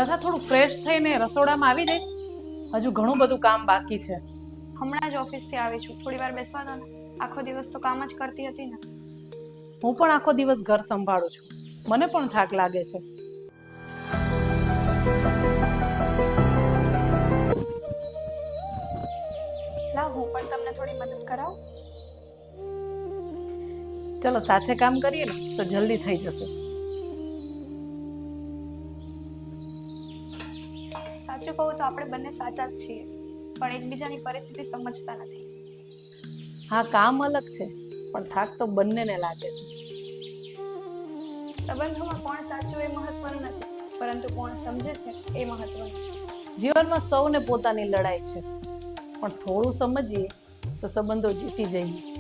પ્રથા થોડું ફ્રેશ થઈને રસોડામાં આવી જઈશ. હજુ ઘણું બધું કામ બાકી છે. હમણાં જ ઓફિસથી આવી છું, થોડી વાર બેસવા દો ને. આખો દિવસ તો કામ જ કરતી હતી ને. હું પણ આખો દિવસ ઘર સંભાળું છું, મને પણ થાક લાગે છે. લાવ હું પણ તમને થોડી મદદ કરાવું. ચલો સાથે કામ કરીએ ને તો જલ્દી થઈ જશે. સાચું કહું તો આપણે બંને સાચા જ છીએ, પણ એકબીજાની પરિસ્થિતિ સમજતા નથી. હા, કામ અલગ છે પણ થાક તો બંનેને લાગે છે. સંબંધોમાં કોણ સાચું એ મહત્વનું નથી, પરંતુ કોણ સમજે છે એ મહત્વનું છે. જીવનમાં સૌને પોતાની લડાઈ છે, પણ થોડું સમજીએ તો સંબંધો જીતી જઈએ.